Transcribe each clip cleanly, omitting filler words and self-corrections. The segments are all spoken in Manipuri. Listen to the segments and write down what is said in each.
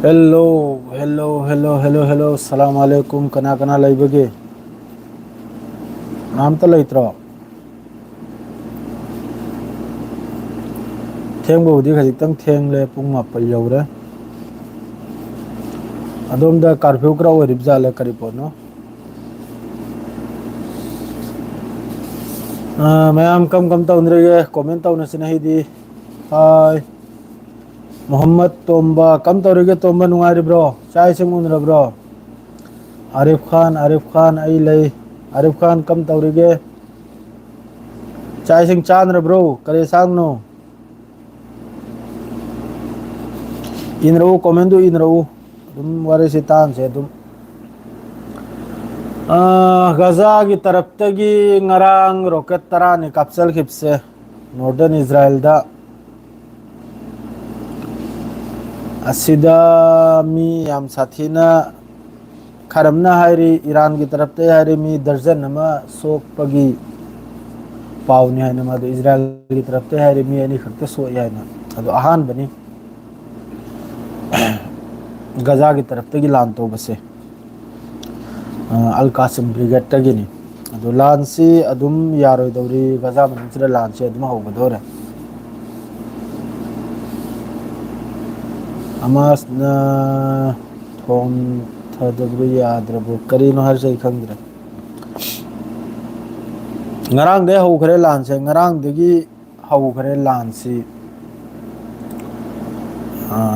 Hello, hello, hello, hello, hello. Assalamu alaikum. Kana laibage. Naam ta laitro. Theng bo di khajik tang theng le pung ma pal yaure. Adom da curfew kra o ribza le kari pono. Mayam kam ta unre ge comment ta unasina hi di. Hi. Muhammad Tomba kam ta rege Tomba nungari bro. Chai sing unra bro. Arif Khan ai lei. Arif Khan kam ta rege. Chai sing chan ra bro. Kare sang no. Inrau komen du inrau dum ware sitan se dum Gaza gi taraf tagi ngarang roket tara ni kapsel khipse northern Israel da asida mi yam sathina kharamna hairi Iran gi taraf te hairi mi darjan nama sok pagi pawni haina ma Israel gi taraf te hairi mi ani khakta so yaina ado ahan bani Gaza की तरफ तक लान तो बसे अल कासिम ब्रिगेड तगिनी अदो लान सी अदुम यारो दौरी गजा मनचरा लान से अदुम होगदोरे अमास न थोम थदबु याद्रबु करीनो हर से खंगरे ngarang de ho khare lan se ngarang de gi ho khare lan si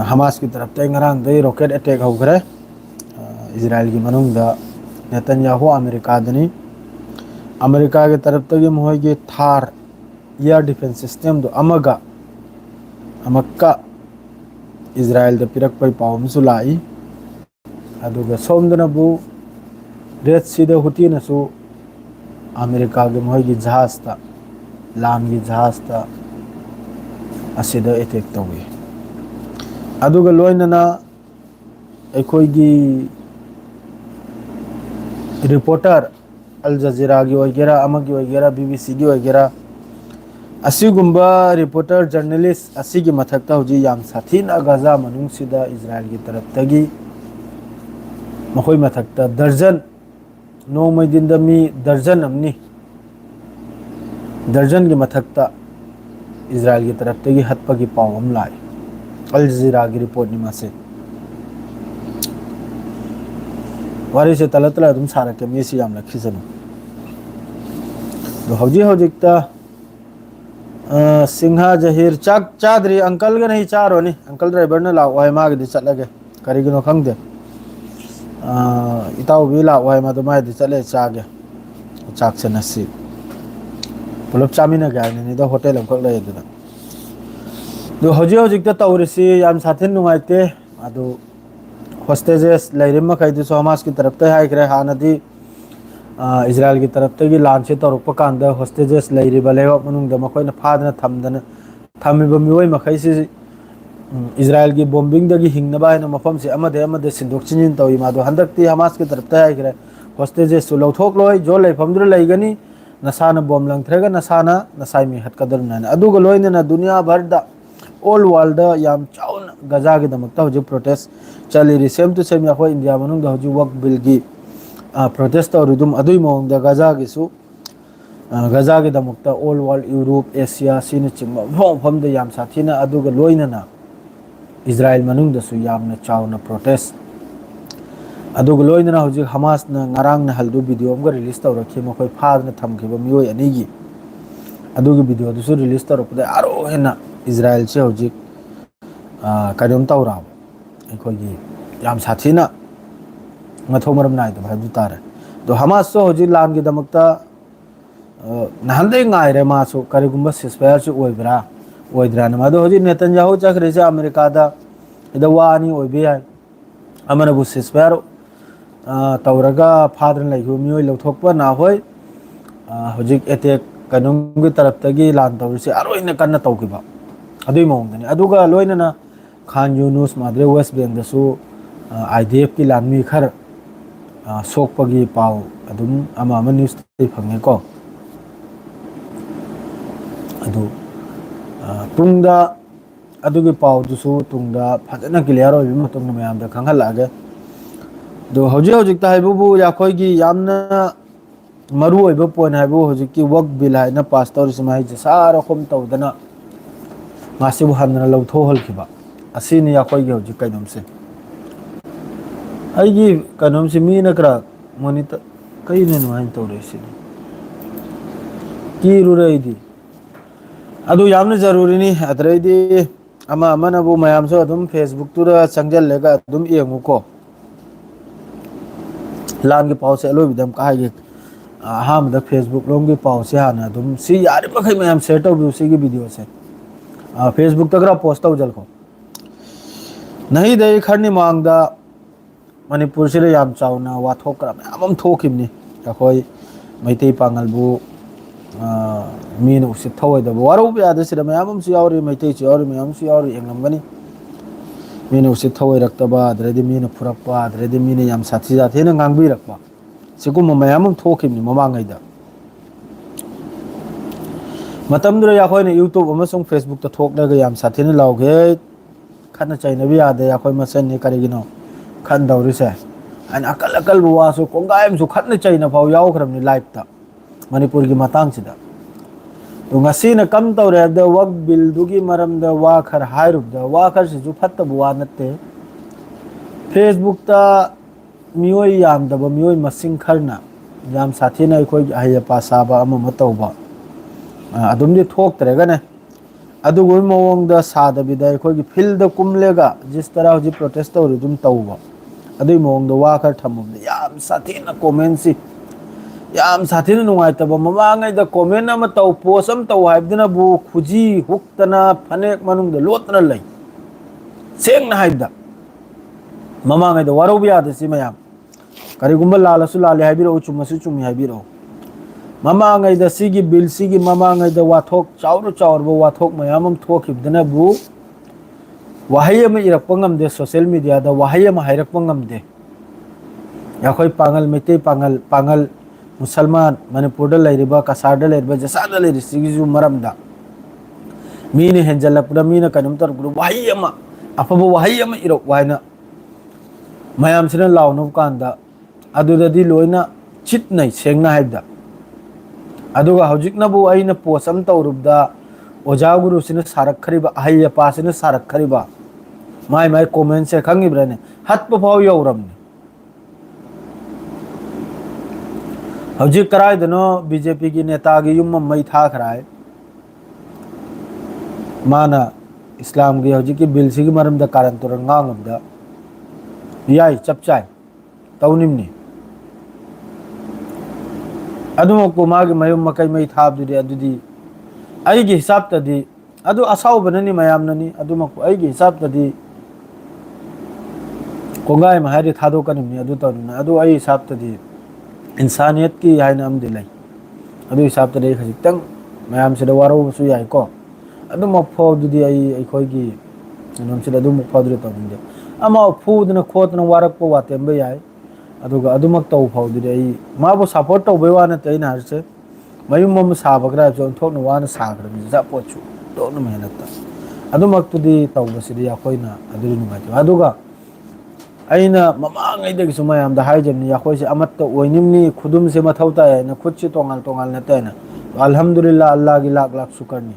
Hamas की तरफ ते ngarang de rocket attack ho khare Israel की मनुंग दा नेतन्याहू अमेरिका की तरफ तक मोहगे थार एयर डिफेंस सिस्टम दो अमगा अमक्का इजराइल द पिरक पै पावमसु लाई अदुगा सोमदनबु रेड सी द हुती नसु अमेरिका के मोहगे जहाज ता लाम की जहाज ता असिद अटैक तौवे अदुगा लोइनना अखोइगी रिपोर्टर अल जजीरा की वगैरह अमक की वगैरह BBC की वगैरह असीगुम्बा रिपोर्टर जर्नलिस्ट असी की मथकता हुजी याम साथीना गजा मनुंग सिदा इजराइल की तरफ तगी मखोई मथकता दर्जन नो मैदिन मी दर्जन अमनी दर्जन की मथकता इजराइल की तरफ तगी हत्पा की पावम लाई अल जजीरा की रिपोर्ट निमा से वारी से तलतला तुम सारा के मेसी याम लखिसनु तो हौजिकता सिंहा जहीर चाक चादरी अंकल के नहीं चारो नहीं अंकल ड्राइवर ने लाओ है माग दी चलगे करीगिनो खंगदे इताऊ भी लाओ है मा तो माय दी चले चागे चाक से नसी पुलब चामिना गया नहीं तो होटल हम खक ले दुना दो हौजिकता तौरिसी याम साथिन नुंगाइते अदो होस्टेजेस लाइरिम मखैदु हमास की तरफ ते हाय करे हानदी इजराइल की तरफ तगी लान से तौरप कांदा होस्टेजेस लाइरिबा लेवा मनुंग मखोइना फादना थमदना थमिबा मिवै मखैसि इजराइल की बॉम्बिंग दगी हिंगनबा हैना मफम से अमदे सिंदोक चिनिन तौई मादो हंदकती हमास की तरफ ते हाय करे होस्टेजेस सु लौथोक लोय जो लेफमद्र लैगनी नसाना बॉम्ब लंथ्रेगा नसाना नसाई मी हटकदर नाना अदुगा लोइना दुनिया भरदा ऑल वर्ल्ड याम चाउन गजा के दमकता हुजु प्रोटेस्ट चली सेम टू सेम याखो इंडिया मनुंग हुजु वक बिल की प्रोटेस्ट और रुदुम अदुई मोंग द गजा गिसु गजा के दमकता ऑल वर्ल्ड यूरोप एशिया सिन चिम फम द याम साथीना अदुगा लोइना इजराइल मनुंग दसु यामना चाउना प्रोटेस्ट अदुगा लोइना हुजु हमास ना ngarang na haldu video amga release tawrakhi makhoi फादना थमखिबा मियोय अनिगी अदुगी वीडियो दुसु रिलीज तौरपदा आरो हेना इजराइल से हुजु कदम तौरा अखोगी याम साथीना मथोमरम नाय तो भाई तारे तो हमास सो हुजु लान की दमकता नहंदे ngaire मासो करिगुम्बा सिस्फायर से ओइब्रा ओइद्रान मादो हुजु नेतन्याहू चखरे से अमेरिका दा इदा वानी ओइबे है अमनबु सिस्फायर तौरगा फादन लाइगु मियोय लौथोकपा ना होय हुजु अटैक कनुंग की तरफ तगी लान तौरसे अरोइना कन्ना तौकिबा अदुई मोंगदनी अदुगा लोइना खान यूनुस माद्रे वेस्ट बैंक दसु IDF की लानमी खर सोकपगी पाव अदुम अमा न्यूज ते फंगे को अदु पुंगदा अदुगी पाउदुसु तुंगदा फजना क्लियर होइबि मतुंग मयामदा खंगहलागे दो हौजिक हौजिक हाइबुबु याखोइगी यामना मरु होइबो पॉइंट हाइबु हौजिकी वर्क बिल हाइना पास तौरिसि माइजे सारा खोम तौदना मासिबु हन्ना लौथोहलखिबा असिनि याखोइगी हौजिक कैनोमसे अइगी कैनोमसे मीना करा मोनिटर कइने नुहाइन तौरेसिनि कीरुरैदी अदु यामना जरूरीनी अदरैदी अमा अमनबु मयामसो अदुम फेसबुक तुरा चंगजल्लेगा अदुम येंगुको लान के पाव से अलोबिदम कागे अहमद फेसबुक लोम के पाव से हाना अदुम सी यारे मखै मयाम शेयर तौबि उसी की वीडियो से फेसबुक तगरा पोस्ट तौजल को नहीं दे खरनी मांगदा मणिपुर से याम चावना वाथोकरा मयाम थोखिबनी अखोय Meitei पांगलबु mean उसित थौयदब वारौब यादसिदा मयाम यावरि Meitei यावरि मयाम यावरि एंगलमगनी mean उसित थौयरक्तबा अदरदि mean फुरक्पा अदरदि mean याम साथि जाथेना ngangbirакpa सिगुम मयाम थोखिबनी ममांगैदा मतमदुरा याखोयने यूट्यूब अमसुंग फेसबुक ता थोकलगा याम साथेना लाउगे खना चाइनबि यादे याखोय मसननि करिगिनो खन दौरिसे अन अकल अकल बुवासु कोंगायमसु खना चाइना फाव यावखरमनि लाइव ता मणिपुर की मतंगसिदा तो ngasi कम तौरे द वक बिल दुगी मरम द वाखर हायरुब द वाखर सिजु फत्त बुवा नते फेसबुक ता मियोय याम दब मियोय मसिंग खरना याम साथीना अखोय हाय पासाबा अम मतौबा अदुमदि थोक्तरेगने अदुगोय मवंग द सादबिदा अखोय की फील्ड कुमलेगा जिस तरह जी प्रोटेस्ट तौरि दुम तौबा अदुय मवंग द वाखर थमम याम साथीना कमेंट सी याम साथीना नुंगाइतबा ममांगैदा कमेंट अमा तौ पोस्ट अम तौ हाइबदना बु खुजी हुक्तना फनेक मनुंग द लोतना लै सेंगना हाइबदा ममांगैदा वारौबि यादसि मयाम करिगुंबा लालसु लाले हाइबिरो चुमसु चुमि हाइबिरो ममांगैदा सिगी बिल सिगी ममांगैदा वाथोक चाउर चाउरबो वाथोक मयाम अम थोखिबदना बु वाहै अमा इरक्पा ngamde सोशल मीडिया दा वाहै अमा हाइरक्पा ngamde याखोय पांगल मेते पांगल पांगल मुसलमान मणिपुर लेरिबा कसार लेरिबा जसादा लेरि सिगिजु मरमदा मीने हेंजलपदा मीना कनुम तरगु वाहै अमा अफबो वाहै अमा इरक वाइना मयाम सिना लाउनु कांदा अदुददि लोइना चितनै सेंगना हाइबदा अदुगा हौजिकनाबु आइना पोस्ट अम तौरुबदा ओजा गुरु सिना सारखरिबा हाइया पासिना सारखरिबा माय माय कमेंट से खंगिब्राने हत्प फाव यौरमनि हौजिक करायदनो बीजेपी की नेता की युम मई था खराय माना इस्लाम की हौजिक की बिल सिगी मरमदा कारण तुरंगांगमदा याई चपचाय तौनिमनि अदुमको मागी मयुम मकै मई थाबदुदि अदुदि अइगी हिसाब तदि अदु असाउबननि मयामननि अदुमको अइगी हिसाब तदि कोंगाय महारि थादोकनिमनि अदु तौनिना अदु अइ हिसाब तदि इंसानियत की हाइना अमदि लै अदु हिसाब तदि खजितंग मयाम सिदा वारौबसु याइको अदु मफौदुदि अइखोइगी नमसिदा अदु मफौदुदि तौनिदे अमा फूदना खोतना वारकपो वातेंबे याइ अदुगा अदुमक तौ फौदुदि अइ माबो सपोर्ट तौबे वाना तैना हरसे मयुम मम साबग्रा जो थोकना वाना साग्रमि जापोचु तोन मेहनत अदुमक्तुदि तौबसिदि याखोइना अदुरि नुगाइतो अदुगा अइना ममांगैदगि सुमयाम दा हाइजमनि याखोइसे अमत्त ओइनिमनि खुदुमसे मथौता याइना खुदसे तोंगाल तोंगाल नतेना अल्हम्दुलिल्लाह अल्लाह की लाख लाख शुक्रनि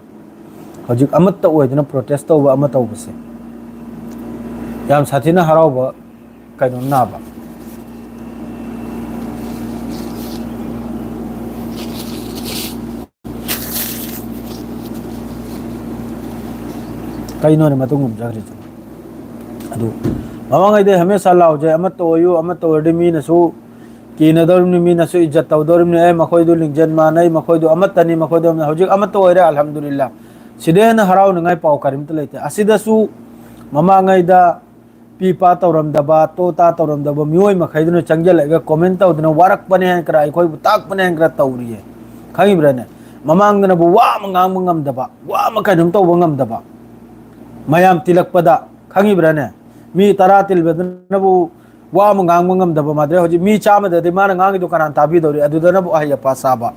हजिक अमत्त ओइदना प्रोटेस्ट तौबा अमा तौबसे याम साथीना हराउबा कैनो नाबा कैनो ने मतुंग जगरि अदु ममांगैदे हमेशा लाउजे अमत्त ओयु अमत्त ओरदि मीनसु कीनदरमनि मीनसु इज्जत तौदरमनि ए मखोइदु लिंजन मानै मखोइदु अमत्तनि मखोइदु हजिक अमत्त ओइरे अल्हम्दुलिल्लाह सिदेना हराउ नंगाइ पाउ करिमत लेते असिदसु ममांगैदा पीपा तौरमदबा तोता तौरमदबा मियोय मखैदुना चंगजलगा कमेंट तौदना वारकपने हैकरा अखोइ ताकपने हैकरा तौरिये खंगिब्रने ममांगदनबु वा मंगांग ngamdaba वा मखैदुम तौबा ngamdaba मयाम तिलकपदा खंगिब्रने मी तरा तिलबदनबु वा मंगांग ngamdaba माद्रे होजि मी चामददि माना nganगिदु कनान ताबिदौरि अदुदनबु आहिया पासाबा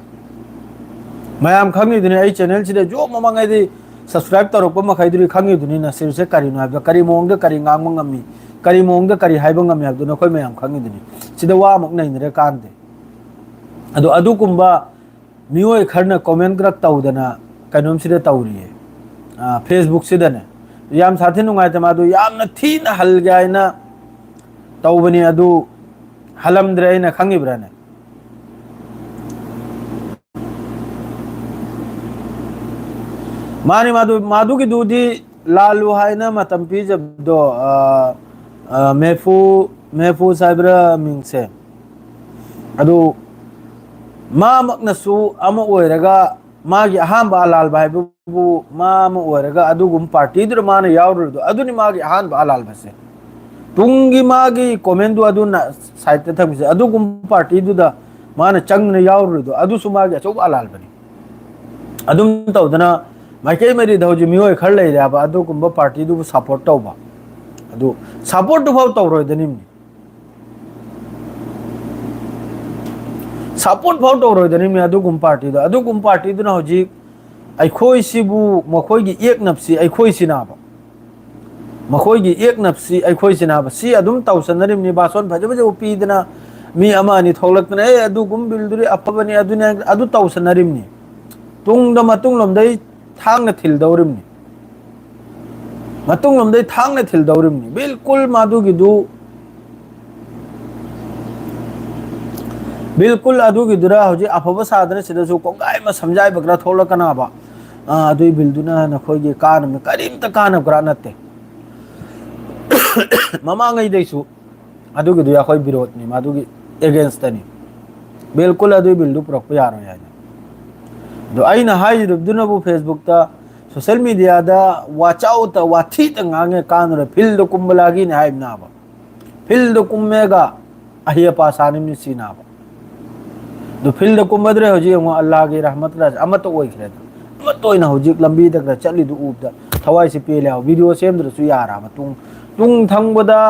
मयाम खंगिदने आई चैनल सिदे जो ममांगैदि subscribe tarok pa makhai duri khangi duni na sir se kari no habda kari mong de kari ngang ngami kari mong de kari haiba ngami habdu na khoi mayam khangi duni sida wa mak nai ne kan de adu kumba mioi kharna comment grak tawdana kainom sida tawri Facebook sida ne yam sathi nungai ta ma du yam na thi na hal gai na tawbani adu halam dre na khangi brane मानी माधु की दूधी लालू है ना मतंपी जब दो मेफू साइब्रा मिंग से अदु मकनसु अम ओइरगा मागी अहांबा अलाल बाय बु माम ओइरगा अदुगुम पार्टी दुर माने यावरुदु अदुनि मागी अहांबा अलाल बसे तुंगी मागी कमेंट दु अदुना साइट ते थबिसे अदुगुम पार्टी दुदा माने चंगने यावरुदु अदुसु मागी अचौ अलाल बनी अदुम तौदना माइके मेरी धौजी मियोय खर ले रे बा अदु कुंबा पार्टी दु सपोर्ट तौबा अदु सपोर्ट दु फाव तौरोय दनिम सपोर्ट फाव तौरोय दनिम अदु कुम पार्टी दु ना होजी अखोय सिबु मखोय गी एक नफसी अखोय सिनाबा मखोय गी एक नफसी अखोय सिनाबा सी अदुम तौसनरिम नि बासन भजे भजे उपीदना मी अमानी थोलक्तने अदु गुम बिलदुरी अफबनी अदुने अदु तौसनरिम नि तुंगदा मतुंग लमदै थांगना थिलदौरिमनी मतुंग लमदै थांगना थिलदौरिमनी बिल्कुल मादुगिदु बिल्कुल अदुगिदुरा होजि अफबा सादने सिदसु कोंगाय मा समझाय बगरा थोलकना बा अदुइ बिल्दुना नखोयगे कान में करीमता कान ग्रा नते ममांगै दैसु अदुगिदु याखोय विरोधनी मादुगी अगेंस्ट तनी बिल्कुल अदुइ बिल्दु प्रॉपर यारो याय दो आइना हाइरुबदुनबु फेसबुक ता सोशल मीडिया दा वाचाउ ता वाथी ता ngange कानरे फिल्ड कुंबलागी ने हाइबना बा फिल्ड कुम्मेगा अहिया पासानि नि सीना बा दो फिल्ड कुंबद्रे होजी ngo अल्लाह की रहमत रा अमत ओइ खरे अमत ओइना होजी लंबी तक चली दु उबदा थवाई से पेले वीडियो सेमद्रसु यारा मतुंग तुंग थंगबदा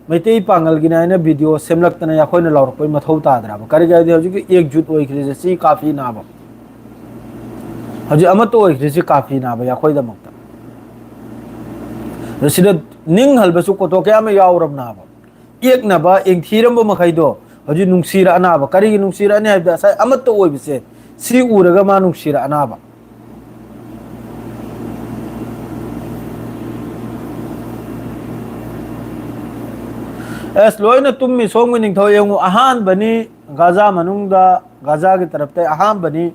मैतै पांगल की नायना वीडियो सेमलक्तना याखोइना लौरपै मथौ तादरा बा करि गायदे होजी की एकजुट ओइ खरे सी काफी ना बा हजी अमतो ओइख्रिसि काफी ना बया खोइदा मक्ता रसिद निंग हलबसु कोतो के आमे यावरब ना बा एक ना बा एक थीरम मखैदो हजी नुंगसीरा अना बा करिगी नुंगसीरा ने हाइबदा साइ अमतो ओइबसे सी उरगा मा नुंगसीरा अना बा एस लोइना तुम्मी सोंगमि निंगथौ यंगु अहान बनी गाजा मनुंगदा गाजा की तरफ ते अहान बनी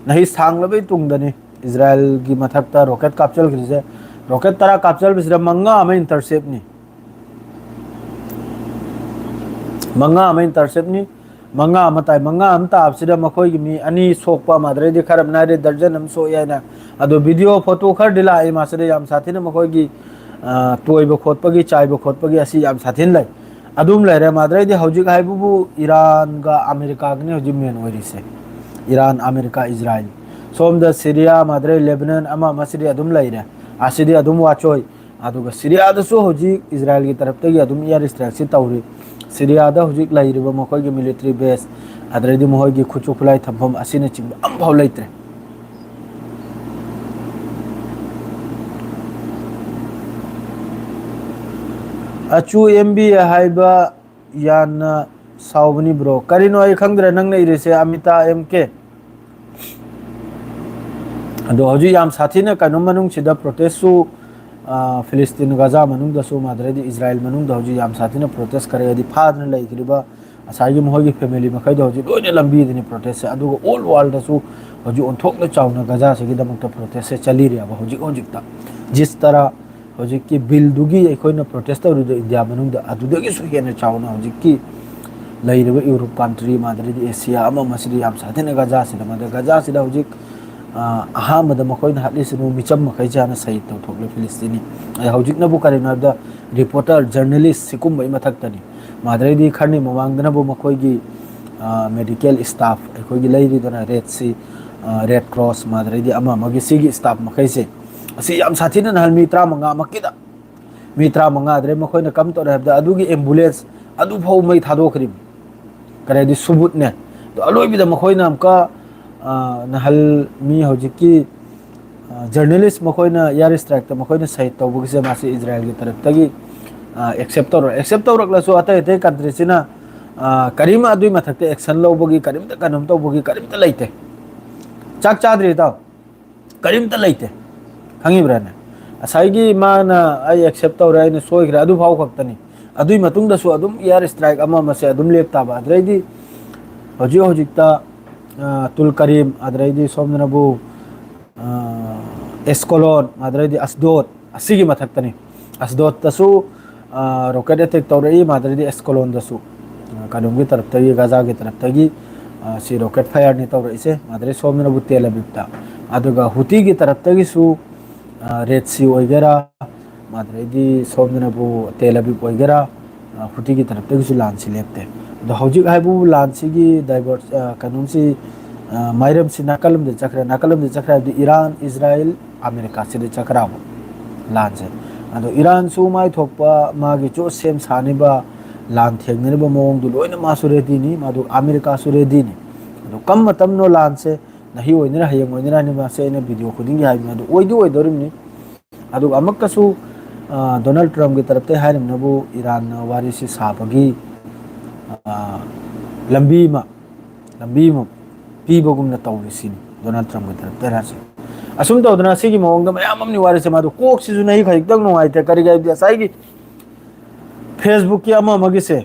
नहीं सांगलबे तुंगदनी इजराइल की मथकता रॉकेट कैप्चल खरिसे रॉकेट तरा कैप्चल बिसरा मंगा हमें इंटरसेप्ट नी मंगा मताई मंगा हमता आपसिदा मखोय की मी अनि सोकपा मादरे दे खरब नारे दर्जन हम सो याना अदो वीडियो फोटो खर दिला ए मासरे याम साथी ने मखोय की तोयबो खोतपगी चायबो खोतपगी असी याम साथीन लै अदुम लैरे मादरे दे हौजिक हाइबु ईरान का अमेरिका ने हौजि मेन ओइरिसे ईरान अमेरिका इजराइल सोमदा सीरिया मादरे लेबनान अमा मसरी अदुम लैरे आसिदी अदुम वाचोय अदुगा सीरिया दसो होजी इजराइल की तरफ तगी अदुम एयर स्ट्राइक सि तौरी सीरिया दा होजी लैरिबा मखोय की मिलिटरी बेस अदरेदी मोहय की खुचु खुलाई थंफम असिने चिंग अम भाव लैत्रे अचु एमबी हाइबा याना सावबनी ब्रो करिनो आई खंगद्रे नंग नै रिसे अमिता एमके अदो हजु याम साथी ने कनो मनुंग सिदा प्रोटेस्टसु फिलिस्तीन गाजा मनुंग दसु मादरेदी इजराइल मनुंग द हजु याम साथी ने प्रोटेस्ट करेदी फादन लैखरिबा असागी मोहगी फैमिली मखै द हजु लोइने लंबी दिनी प्रोटेस्ट अदु ऑल वर्ल्ड दसु हजु ओंथोक चाउना गाजा से दमक प्रोटेस्ट से चली रिया हजु हजुता जिस तरह हजु की बिल दुगी एखोइना प्रोटेस्ट तौरु इंडिया मनुंग द अदुदगी सु हेना चाउना हजु की लैरबा यूरोप कंट्री मादरेदी एशिया अमा मसरी याम साथी ने गाजा से मद गाजा से हजु अहामद मखोइन हालिसनु मिचम मखै जाना सही तौथोकले फिलिस्तीनी हौजिकनबु करिनाबदा रिपोर्टर जर्नलिस्ट सिकुम बै मथक्तनी मादरेदी खरनी मवांगदनबु मखोइगी मेडिकल स्टाफ अखोइगी लैरिदना रेड क्रॉस मादरेदी अमा मगी सिगी स्टाफ मखैसे असि याम साथीना नहल मित्रा मंगा मकिदा मित्रा मंगा दरे मखोइना कम तो रहबदा अदुगी एम्बुलेंस अदु फौ मै थादोखरि करेदी सुबुत ने तो अलोइबिदा मखोइना हमका नहल मी हौजिकी जर्नलिस्ट मखोइना एयर स्ट्राइक त मखोइना सहित तौबगिसे मासे इजराइल की तरफ तगी एक्सेप्ट तौरक्लसु अतै अतै कंट्री सिना करीम अदुई मथक्ते एक्शन लौबगी करीम त कनम तौबगी करीम त लेते चाक चाद्री ताव करीम त लेते खंगिब्राने असाइगी माना आई एक्सेप्ट तौरे आइना सोइग्रे अदु फाव खक्तनी अदुई मतुंगदसु अदुम एयर स्ट्राइक अमा मसे अदुम लेप्ताबा अद्रैदी होजिक्ता तुल करीम अद्रैदी सोमनबु एस्कोलोन अद्रैदी अस्दोत असिगी मथक्तनी अस्दोत तसु रॉकेट अटैक तौरई माद्रैदी एस्कोलोन दसु कानुम की तरफ तगी गाजा की तरफ तगी सी रॉकेट फायर नि तौरईसे माद्रै सोमनबु तेल अबिबता अदुगा हुती की तरफ तगी सु रेड सी वगैरह माद्रैदी सोमनबु तेल अबिब वगैरह हुती की तरफ तगी सु लांसी लेपते द हौजिक हाइबु लांसी डाइवर्स कानुमसी माइरम से नाकलम दे चक्रा ईरान इजराइल अमेरिका से चक्रा लांसे अदो ईरान सु माइ थोपा मागी जो सेम सानिबा लान थेंगनेबा मोंग दु लोइना मासु रेडी नि मादु अमेरिका सु रेडी नि अदो कम मतम नो लांसे नही ओइनरा हयंग ओइनरा नि मासे ने वीडियो खुदिंग हाइ मादु ओइदु ओइदोरिम नि अदो अमक्कसु डोनाल्ड ट्रम्प की तरफ ते हारिम नबु ईरान वारी से साबगी लंबी मा पीबगुमना तौरिसिन डोनाल्ड ट्रम्प की तरफ ते रासे असुम तौदना सिगी मोंग मयाम अमनि वारी से मादु कोक सिजु नहीं खइतक नुआइते करि गाइब असाइगी फेसबुक की अमा मगी से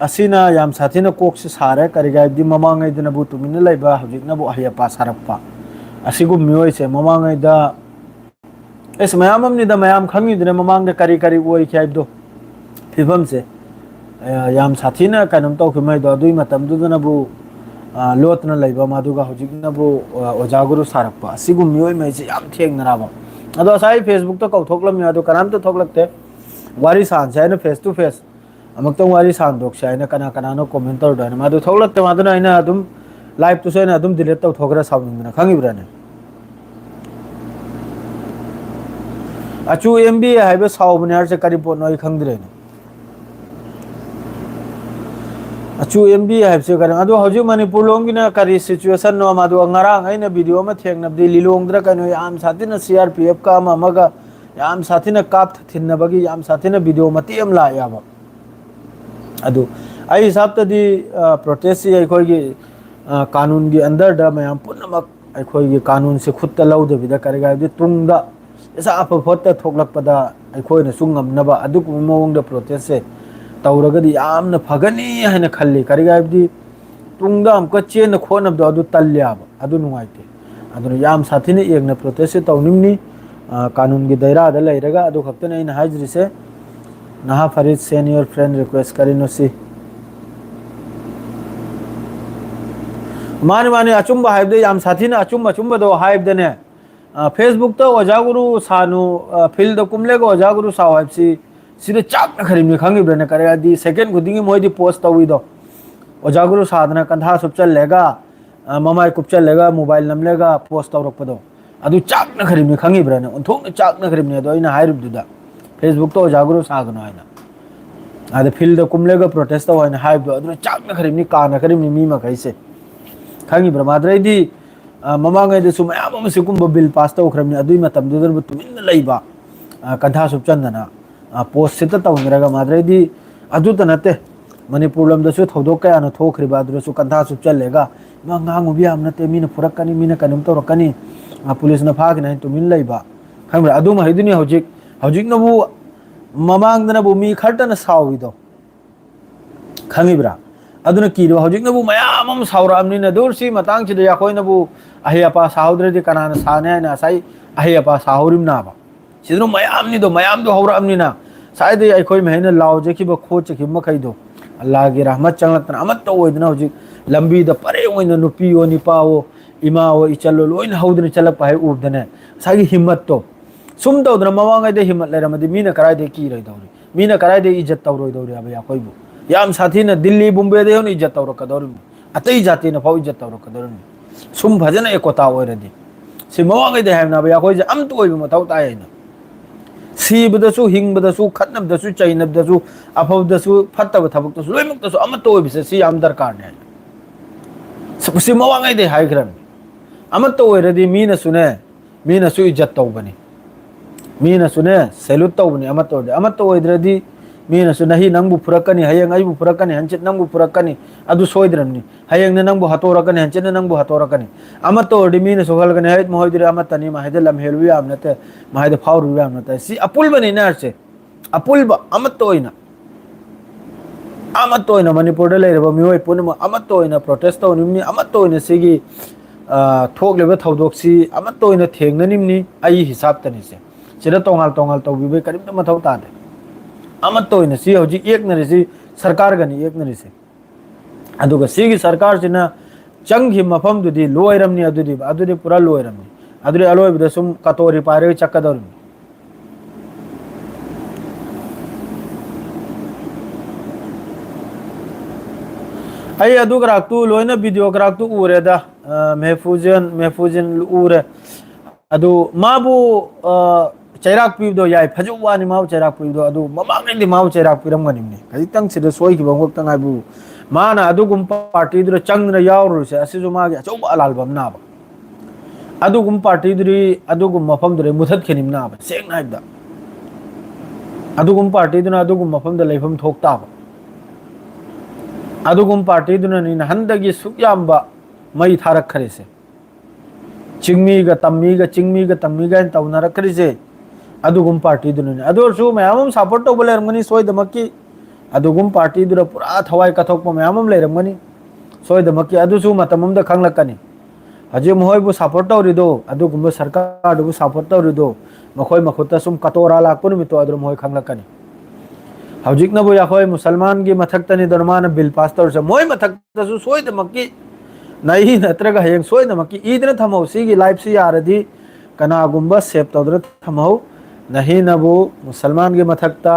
असिना याम साथीना कोक से सारे करि गाइब दि ममांगै दनबु तुमिन लैबा हजिकनबु अहिया पा सारपा असिगु मियोय से ममांगै दा एस मयाम अमनि दा मयाम खंगी दने ममांग दे करि ओइ खाइब दो फिबम से याम साथीना कनम तौ खमै दो दुई मतम दुदनबु लोतना लैबा मादुगा हजिकनबु ओजागुरु सारपा असिगु मियोय मै से याम थेंगनराबा अदो असाई फेसबुक तो कौथोकलम यादो कनाम तो थोकलक्ते वारी सान से फेस टू फेस अमक्तम वारी सान दोक से कना कनानो कमेंट तौर दान मादु थोकलक्ते मादुना आइना अदुम लाइव तो सेना अदुम डिलीट तौ थोकरा साउनिंगना खंगिब्राने अचु एमबी हाइबे साउबनेर से करी पोन नoi खंगद्रेने अचु एमबी हाइब से कर अदो हजु मणिपुर लोंगिना करी सिचुएशन नो मादु ngarang aina video ma thengnabdi lilongdra kanu yam satina CRPF का मगा याम साथीना काप थिन्नबगी याम साथीना वीडियो मतेम ला याबा अदु आई हिसाब तदी प्रोटेस्ट से अखोगी कानून की अंदर द मयाम पुनमक अखोगी कानून से खुद लौदबिदा करेगा तुंगदा ऐसा अफफत थोकलकपदा अखोइना सुंगमनबा अदु मोंगदा प्रोटेस्ट से तौरगदी यामना फगनी हैना खल्ली करेगाबदी तुंगदा हमका चेन खोनबदो अदु तल्याबा अदु नुवाइते अदु याम साथीना एकना प्रोटेस्ट से तौनिमनी कानून की दायरा दा लैरगा अदु खक्तन इन हाजरी से नहा फरीद सेंड योर फ्रेंड रिक्वेस्ट करिनो सी माने अचुंबा हाइबदे याम साथीना अचुंबा दो हाइबदने फेसबुक तो ओजागुरु सानु फील्ड कुमलेगो ओजागुरु साव हाइबसी सिदे चाक खरिमनि खंगिब्रने करेगादी सेकंड खुदिंगी मोइदी पोस्ट तविदो ओजागुरु साधना कंधा सुपचल लेगा ममाई कुपचल लेगा मोबाइल नमलेगा पोस्ट तौरपदो अदु चाक खरिमनि खंगिब्रने उन्थोक चाक खरिमनि अदो इना हाइरुबदुदा फेसबुक तो ओजागुरु सागनो आइना आदे फील्ड कुमलेगा प्रोटेस्ट तो आइना हाइबदो अदु चाक खरिमनि काना खरिमनि मी मखैसे खंगिब्र माद्रैदी ममांगैदे सु मयाम सिकुंब बिल पास तौखरमनि अदुई मतमदुदन तुमिन लैबा कंधा सुपचंदना पोस्ट सित तौनरगा माद्रैदी अदुत नते मणिपुर लमदसु थौदोक कयानो थोखरिबा अदुसु कंधा सुपचलेगा मंगांगु बियाम नते मीना फुरक्कनी मीना कनुम तौरक्कनी पुलिस न फागना तुमिन लैबा खंब्रा अदुम हैदुनी हौजिक नबु ममांगदनबु मी खरतन साविदो खंगिब्रा अदुना कीरो हौजिक नबु मयाम अम सावरामनिना दुरसी मतांग सिदा याखोइनबु अहियापा साहुद्रदि कनाना साने ना साई अहियापा साहुरिम नाबा सिदनो मयाम दो हौरामनिना साइद अखोइ महेना लाव जेखिबा खो चखि मखैदो अल्लाह की रहमत चंगलतना अमत तो ओइदना हौजिक लंबी द परे ओइना नुपी ओ निपाओ इमा ओ इचलो लोइन हौदना चलक पाइ उबदने सागी हिम्मत तो सुम तौदना मवांगैदे हिम्मत लेरमदि मीना कराइदे की रैदौरी मीना कराइदे इज्जत तौरोइदौरी अब याखोइबु याम साथीना दिल्ली बुम्बे दे होन इज्जत तौरकदौरी अतै जातिना फाउ इज्जत तौरकदौरी सुम भजना एकोता ओइरदि सि मवांगैदे हाइना अब याखोइजे अमत ओइबु मथौ तायैना सीबदसु हिंगबदसु खतनबदसु चैनबदसु अफबदसु फत्तब थबकदसु लोइमकदसु अमत ओइबिसे सि याम दरकार ने सि मवांगैदे हाइग्रम अमत ओइरदि मीना सुने मीना सु इज्जत तौबनी मीना सुने सैल्यूट तौबनी अमत ओइद्रदी मीना सु नहीं नंगबु फुरकनी हयंग आइबु फुरकनी हंचित नंगबु फुरकनी अदु सोइद्रमनी हयंग ने नंगबु हतोरकनी हंचित ने नंगबु हतोरकनी अमत ओइदि मीना सु हलगनी हैत मोइद्रि अमतनी माहिदे लमहेलु याम नते माहिदे फावरु याम नते सी अपुलबनी नरसे अपुलबा अमत ओइना मणिपुर मिओई पुनम प्रोटेस्ट तौनिमनी सिगी थोकलेबा थौदोक्सी थेंगननिमनी आई हिसाब तनिसे सिदा तोंगाल तोंगाल तौबिबे करिमता मथौ तादे सी हौजी एकनरिसी सरकार गनी एकनरिसे अदुगा सिगी सरकार सिना चंगी मफम दुदी लोयरमनी अदुदी पूरा लोयरमनी अदुदी अलोयबदा सुम कतोरी पारे चक्कदौरमनी आई अदु ग्राक्तु लोइना वीडियो ग्राक्तु उरेदा महफूजन उरे अदु माबु चैराक पीबदो याय फजु वानी माबु चैराक पीबदो अदु ममांगनि माबु चैराक पीरमगनिमनि खजितंग सिदा सोइखिबा गोक्तंग आबु माना अदुगुम पार्टी दुर चंगना यावरुसे असिजु मागे अचौबा अलालबम नाबा अदुगुम पार्टी दुरी अदुगुम मफम दुरे मुथत खिनिम नाबा सेंग नाइबदा अदुगुम पार्टी दुना अदुगुम मफम द लेफम थोकताबा अदुगुम पार्टी दुना नि हंदगी सुक्याम्बा मई थारक खरेसे चिंगमी ग तम्मी ग तौनरक खरेसे अदुगुम पार्टी दुना अदुरसु मयामम सपोर्ट तो बलेरमनी सोयदमकी अदुगुम पार्टी दुरा पूरा थवाई कथोकप मयामम लेरमनी सोयदमकी अदुसु मतमम द खंगलकनी हजे मोहयबु सपोर्ट तौरिदो अदुगुम सरकार दुबु सपोर्ट तौरिदो मखोय मखुता सुम कतोरा लाकपुन मितो अदुर मोय खंगलकनी हौजिकनबु याखोय मुसलमान की मथक्तनी दरमान बिल पास तौरसे मोय मथक्तसु सोयदमकी नहीं नत्रगा हयंग सोयदमकी ईदन थमौ सिगी लाइफ से यारदी कनागुंबा सेव तौदर थमौ नहीं नबु मुसलमान की मथक्ता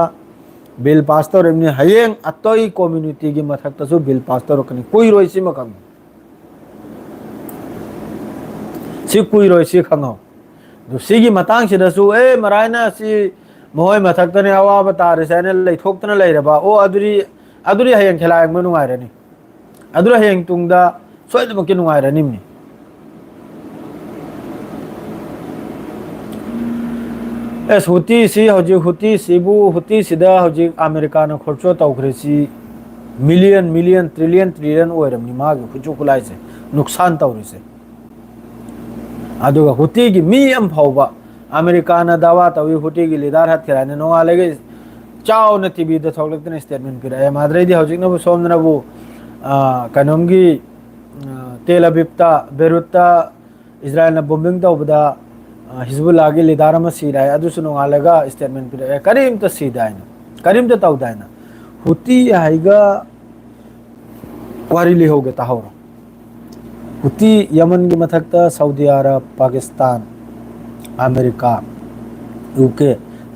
बिल पास तौरमनी हयंग अतोई कम्युनिटी की मथक्तसु बिल पास तौरकनी कुई रोइसी मकंग सी कुई रोइसी खंगौ दुसिगी मतंग सिदसु ए मरायना सी मोय मथक्तने अवाब तारेसेने लैथोक्तना लैरबा ओ अदुरी हयंग खेलायंग मनु नुगायरनी अदुरी हयंग तुंगदा सोयदमकी नुगायरनिमनी एस हुती सी हौजी हुती सिदा हौजी अमेरिका न खर्चो तौखरेसी मिलियन ट्रिलियन ओइरमनी मागे खुचु खुलाइसे नुकसान तौरिसे अदुगा हुती की मी अम फावबा अमेरिका न दावा तवी हुटी की लीदार हाथ खिराने नोंगालेगे चाव न टीवी द थोकलतने स्टेटमेंट पिराए माद्रेदी हौजिक नबु सोमनबु कनोमगी तेल अविवता बेरुता इजराइल न बॉम्बिंग तौबदा हिजबुल्लाह की लीदार म सीराय अदुसु नोंगालेगा स्टेटमेंट पिराए करीम त सीदायना करीम त तौदायना हुती हाइगा वारी लिहोगे ताहौरो हुती यमन की मथक्ता सऊदी अरब पाकिस्तान अमेरिका यूके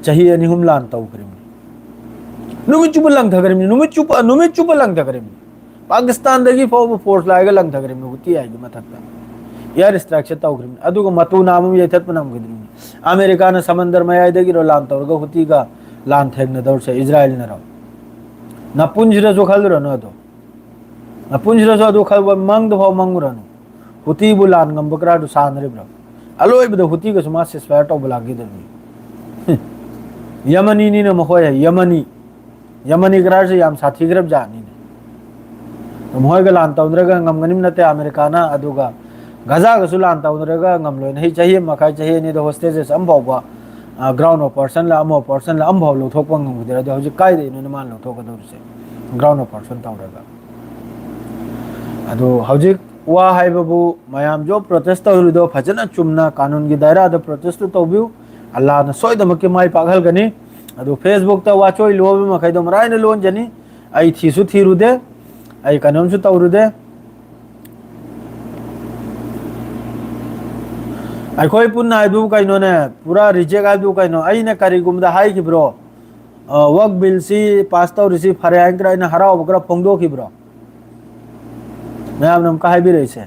चाहिए अनिहुम लान तौकरिमनी नुमिचुप लंगथगरिमनी नुमिचुप लंगथगरिमनी पाकिस्तान दगी फोर्स लाएगा लंगथगरिमनी हुती आएगी मथक्ता एयर स्ट्राइक से तौकरिमनी अदुग मतु नाम येथत पनम गदिमनी अमेरिका न समंदर मयाय दगी रो लान तौरगा हुती का लान थेगन दौर से इजराइल न रो नपुंजरा जो खलरो न दो नपुंजरा जो दो खल मंग दो मंगुरनु हुती बुलान गंबकरा दु सानरिब्रो अलोइबद हुती का सुमा से स्वेट ऑफ लागी दरनी यमनी नी न मखोय यमनी ग्रार से याम साथी ग्रब जानी ने मोय गलान तौद्रगा ngमगनिम नते अमेरिका ना अदुगा गजा गसु लान तौद्रगा ngमलो नहीं चाहिए मखाय चाहिए ने द होस्टेजेस अमबावबा ग्राउंड ऑफ पर्सन ला अमो पर्सन ला अमबाव लो थोक पंग गुदरा द हजि काय दे न मान लो थोक दरसे ग्राउंड ऑफ पर्सन तौद्रगा अदु हजि वा हाइबबु मयाम जो प्रोटेस्ट तौरिदो फजना चुमना कानून की दायरा द प्रोटेस्ट तौबिउ अल्लाह न सोयदमके माय पागल गनी अदु फेसबुक त वाचोय लोबे मखैदो मरायन लोन जनी आई थीसु थीरुदे आई कनमसु तौरुदे आई कोई पुन्ना आइदु काइनो ने पूरा रिजेक्ट आइदु काइनो आई ने करिगुमदा हाई की ब्रो वर्क बिल सी पास तौरिसी फरे आंकरा इन हराव बकरा फोंगदो की ब्रो मयाम नम का हाइबी रही से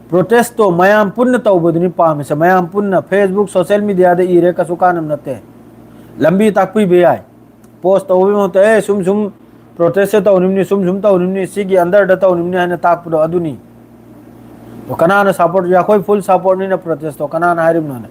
प्रोटेस्ट तो मयाम पुण्य तौबदुनी पामे मयाम पुण्य फेसबुक सोशल मीडिया दे इरे कसुकानम नते लंबी ताकपी बे आय पोस्ट तौबी मोते ए सुम प्रोटेस्ट से तौनिमनी सुम तौनिमनी सिगी अंदर द तौनिमनी हने ताकपुदो अदुनी तो कनाना सपोर्ट या कोई फुल सपोर्ट नहीं ना प्रोटेस्ट तो कनाना हारिम न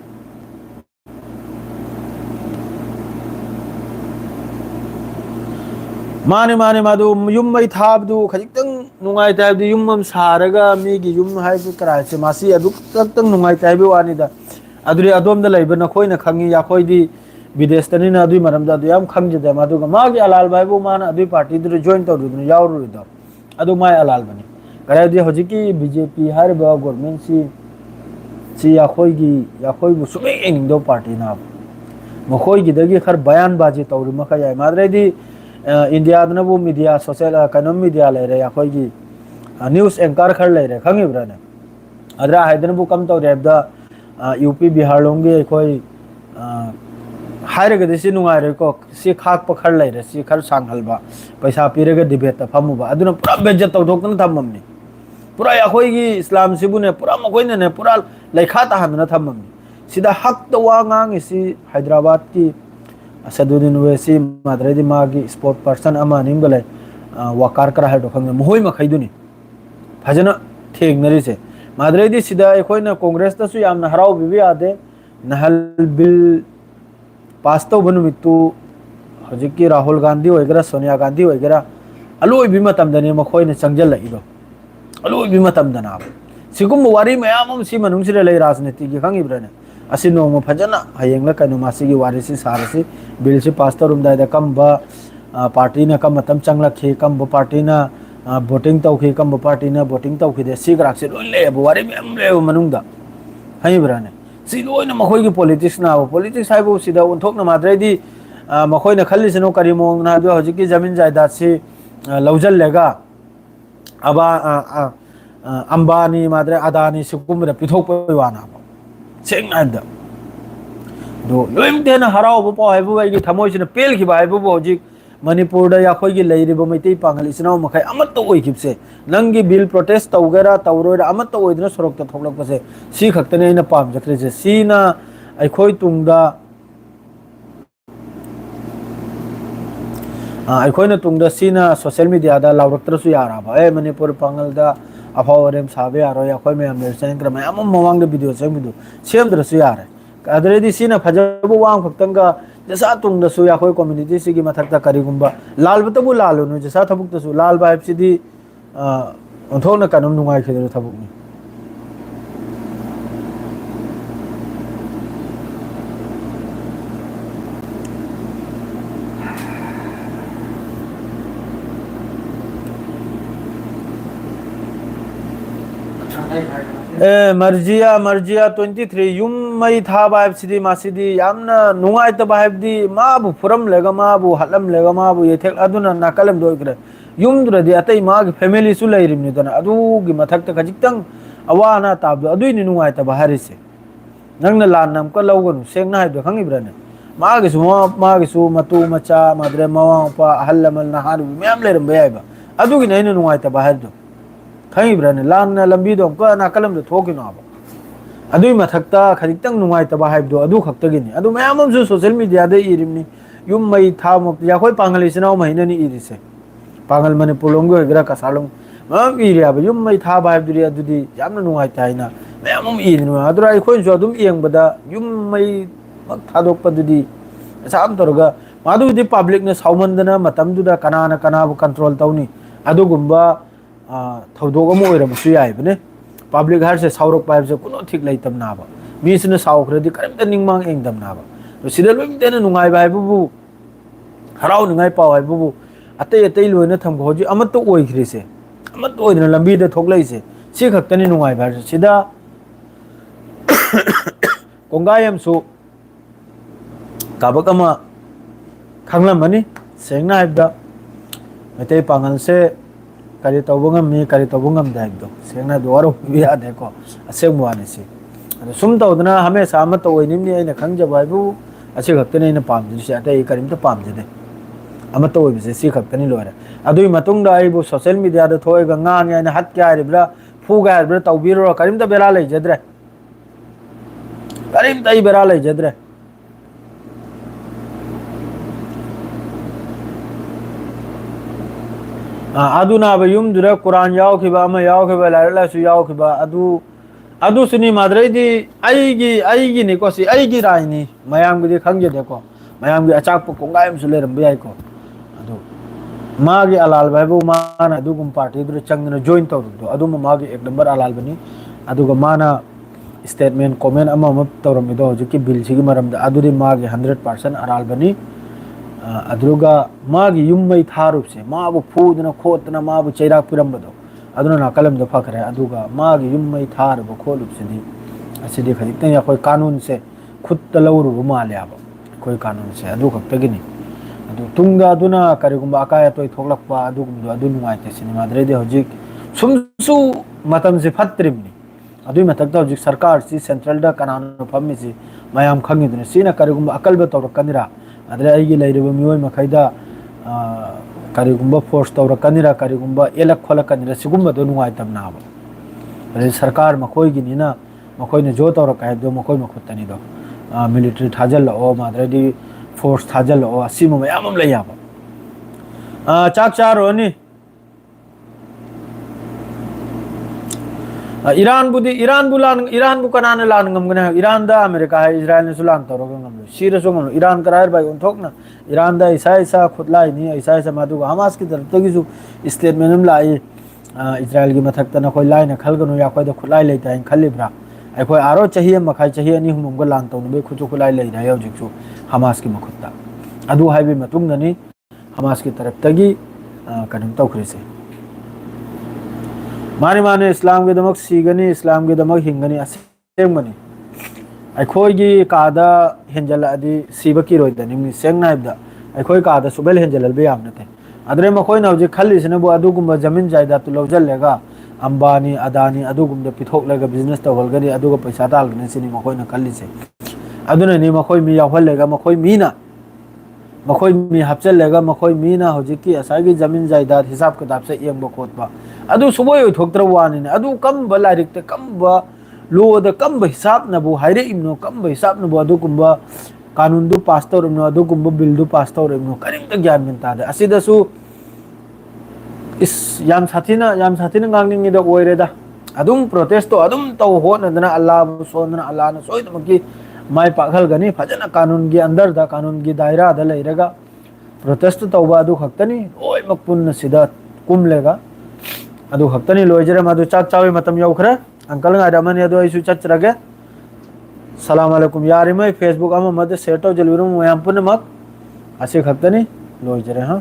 माने माने मादु युम मई थाबदु खजितंग नुंगाई ताबदि युम हम सारगा मीगी युम हाइबु कराचे मासी अदु तंग नुंगाई ताबि वानिदा अदुरी अदोमदा लैब नखोइना खंगी याखोइदी विदेशतनी ना अदुई मरमदा अदु याम खंगजदे मादुगा मागी अलाल बाइबु माना अदुई पार्टी दु जॉइन तौदु यावरुदो अदु माय अलाल बनी करायदि होजिकी बीजेपी हारबा गवर्नमेंट सी याखोइबु सुमे एंगदो पार्टी ना मखोइगी दगी खर बयान बाजी तौरि मखा याय माद्रेदी इंडिया दनबु मीडिया सोशल कनम मीडिया लेरे याखोइगी न्यूज़ एंकर खर लेरे खंगिब्राने अदरा हाइदनबु कम तौरि हेबदा यूपी बिहार लोंगे अखोई हायरगदि सि नुंगाइरेको सि खाक पखर लेरे सि खर सांगहलबा पैसा पीरगे डिबेट फमुबा अदुना पूरा बेज्जत तौदोकन थममनी पूरा याखोइगी इस्लाम सिबुने पूरा मखोइने ने पूरा लेखा ताहनना थममनी सिदा हक तो वांगांग इसी हैदराबाद की असदुद्दीन ओवैसी माद्रेदी मागी स्पोर्ट पर्सन अमा निंगले वकार करा है दोखंग मोहई मखैदुनी फजना थेंगनरिसे माद्रेदी सिदा एखोइना कांग्रेस तसु यामना हराव बिबि आदे नहल बिल पास तो बनुमितु हजिकी राहुल गांधी वगैरह सोनिया गांधी वगैरह अलोई भी मतमदने मखोइने चंगजलइदो अलोई भी मतमदना सिगुम वारी मयाम सि मनुंगसिरे लई राजनीति की खंगिब्रने असि नोंग फजना हयेंग कनु मासिगी वारी सि सारसि बिल सि पास तरुमदाय कम पार्टी ने कम मतम चंगलखि कम पार्टी ना वोटिंग तौखि कम पार्टी ना वोटिंग तौखि दे सि ग्राक्सि लोले वारी मेम ले मनुंगदा हयब्राने सि लोइना मखोइगी पॉलिटिक्स ना पॉलिटिक्स हाइबो सिदा उनथोकना माद्रेदी मखोइना खल्लिसनो करी मोंग ना दो हजिकी जमीन जायदाद सि लौजल लेगा अबा अंबानी माद्रे अदानी सुकुम रे पिथोक वाना सेंगनादा दो लोइमतेना हराव बो हाइबो आइगी थमोइसिना पेलखिबा हाइबो हजिक मणिपुर दा याखोइगी लैरिबो मैतै पांगल इसिनाव मखै अमत ओइखिबसे नंगी बिल प्रोटेस्ट तौगेरा तौरोइरा अमत ओइदना सरकता थोकलकपसे सी खक्तने आइना पामजख्रेसे सीना अखोइ तुंगदा अखोइना तुंगदा सीना सोशल मीडिया दा लावरक्तरसु याराबा ए मणिपुर पांगल दा अफावरेम साबे यारो याखोइ मैम लेरसेंग्र मैम मवांग वीडियो सेंगिदु सेमद्रसु यारे अदरेदी सीना फजबु वांग खक्तंगा जसा तुंगदसु याखोइ कम्युनिटी सिगी मथक्ता करिगुंबा लालबतबु लालुनु जसा थबुक्तसु लाल बाइबसिदी ओंथोना कनुम नुंगाइ खिदरु थबुकनि मर्जिया मर्जिया 23 युम मई था बाइब सिदी मासिदी यामना नुंगाइ त बाइबदी माबु फुरम लेगा माबु हलम लेगा माबु येथेक अदुना नाकलम दोइग्रे युम दुरदी अतै माग फैमिली सु लैरिमनि दना अदुगी मथक्ता खजिक्तंग अवाना ताबदो अदुइनि नुंगाइ त बाहरिसे नंगना लानम क लौगनु सेंगना हाइदो खंगिब्राने मागिसु मतु मचा माद्रे मवापा हल्लमल नहार मैम लेरम बयाइबा अदुगी नैना नुंगाइ त बाहरदो खंगिब्राने लान लंबीदो क नाकलम दो थोकिनो आबा अदुई मथक्ता खजिक्तंग नुंगाइ त बाहाइबदो अदु खक्तगिनि अदु मैमसु सोशल मीडिया दे इरिमनि युम मई था मक याखोइ पांगलिसनाव महिनानि इरिसे पांगल मणिपुर लोंगो हेगरा कसालोंग मम इरियाबा युम मई था बाहाइबदुरि अदुदि यामना नुंगाइ ताइना मैमम इरिनु अदुरा अखोइसु अदुम येंगबदा युम मई मक थादोकपदुदि साम तोरगा मादुदि पब्लिक ने सावमंदना मतमदुदा कनाना कनाबु कंट्रोल तौनी अदुगुंबा थौदोग अमु ओइरमसु याइबने पब्लिक हार से सावरक पाइबसे कुनो ठीक लैतम नाबा मीसने सावखरदि करिमता निंगमांग एंगदम नाबा तो सिदा लोइमतेना नुंगाइ बाइबु हराव नुंगाइ पाव हाइबु अतै अतै लोइना थमखो होजि अमत ओइख्रिसे अमत ओइदना लंबीदे थोकलैसे सि खक्तनि नुंगाइ बाइबसे सिदा कोंगायमसु काबकमा खंगलमनि सेंगना हाइबदा मैतै पांगलसे करी तौबंगम मी करी तौबंगम दाइबदो सेंगना दोरो बिया देखो असेंगवाने से सुम तौदना हमेशा अमत ओइनिमनि आइना खंगजबा हाइबु असे खक्तनि आइना पामजि अतै करिमता पामजदे अमत ओइबसे सि खक्तनि लोरे अदुई मतुंगदा आइबु सोशल मीडिया दा थोयगा ngang आइना हत क्या हाइब्रा फुगा हाइब्रा तौबिरो करिमता बेरा लैजद्रे करिमता इ बेरा लैजद्रे अदुनाब युमदुरा कुरान यावखिबा अमा यावखिबा लाइलासु यावखिबा अदु सुनी माद्रेदी आइगी निको सि आइगी राइनी मयामगि खंगजेदेको मयामगि अचाक कोंगायम सु लेरम बियाइको अदु मागी अलाल बाबू माना अदुगुम पार्टी दु चंगना जॉइन तौरदो अदुम मागी एक नंबर अलाल बनी अदुगा माना स्टेटमेंट कमेंट अमा अमा तौरमिदो हजुकी बिल सिगी मरमदा अदुदि मागी 100% अलाल बनी अदुगा मागी युम्मई थारुपसे माबु फूदना खोतना माबु चैराक पिरमबदो अदुना नाकलमदो फखरे अदुगा मागी युम्मई थारबो खोलुपसेदी असिदी खजितन या कोई कानून से खुद तलौरुबो माल्याबो कोई कानून से अदु खक्तगिनी अदु तुंगा अदुना करिगुम्बा अकाय तोय थोकलकपा अदुगुमदो अदु नुंगाइते सिनेमा द्रेदे हजिक सुमसु मतम से फत्रिमनी अदुई मथक्ता हजिक सरकार सी सेंट्रल दा कनानो फम्मिसी मयाम खंगिदने सीना करिगुम्बा अकलबे तौरकनिरा अदरे आइगी लैरिबा मियोय मखैदा करिगुम्बा फोर्स तौरकनिरा करिगुम्बा एलक खोलकनिरा सिगुम्बदो नुंगाइतमनाबो अदे सरकार मखोयगिनिना मखोयने जो तौरक हायदो मखोय मखुतनिदो मिलिटरी थाजल्लो माद्रेदी फोर्स थाजल्लो असीम मयाम लैयाबो चाक चारोनी ईरान बु कनाने लान ngमगने ईरान दा अमेरिका है इजराइल ने सुलान तौरग ngमलो सीरसो ngमलो ईरान करायर बाय उनथोकना ईरान दा ऐसा खुदलाई नि ऐसा मादुगा हमास की तरफ तगिसु स्टेटमेंट लाई इजराइल की मथकतना कोई लाइन खलगनु या कोई द खुदलाई लेता है खलिब्रा अखोय आरो चाहिए मखाई चाहिए नि हुमगो लान तौनबे खुचु खुलाई ले रहा है हजिकसु हमास की मखुत्ता अदु हाइबे मतुंगनी हमास की तरफ तगी कदम तौखरिसे माने माने इस्लाम के दमक सीगनी इस्लाम के दमक हिंगनी असेंगनी अखोयगी कादा हेंजल अदि सीबकी रोइदनी मि सेंगना हाइबदा अखोय कादा सुबेल हेंजल बे यामनते अदरे मखोय नवजे खल्लिसने बु अदुगुम्बा जमीन जायदाद तो लौजल्लेगा अंबानी अदानी अदुगुम्बा पिथोकलेगा बिजनेस तवलगनी अदुगा पैसा तालगने सिनी मखोयना खल्लिसे अदुने नि मखोय मी यावहल्लेगा मखोय मीना मखोय मी हपचल्लेगा मखोय मीना हजिकी असागी जमीन जायदाद हिसाब किताब से येंबो खोतबा अदु सुबोय थोक्तर वानिने अदु कम लाइरिकते कम लोद कम हिसाब नबु हाइरे इमनो कम हिसाब नबु अदुगुम्बा कानून दु पास तौरमनो अदुगुम्बा बिल दु पास तौरमनो करिंग ज्ञान मिनतादे असिदसु इस याम साथीना गांगनिंगिदा ओइरेदा अदुम प्रोटेस्ट तो अदुम तौ होनदना अल्लाह सोनना अल्लाह न सोइदमकी माय पाखल गनी फजना कानून की अंदर दा कानून की दायरा दा लेरेगा प्रोटेस्ट तौबा अदु खक्तनी ओय मकपुन सिदा कुमलेगा अदु खक्तनी लोइजरे मदु चाक चावे मतम यौखरे अंकल गादमन यदु आइसु चचरगे सलाम अलैकुम यारी मैं फेसबुक अम मद सेटो जलविरु मयाम पुन मक असे खक्तनी लोइजरे हां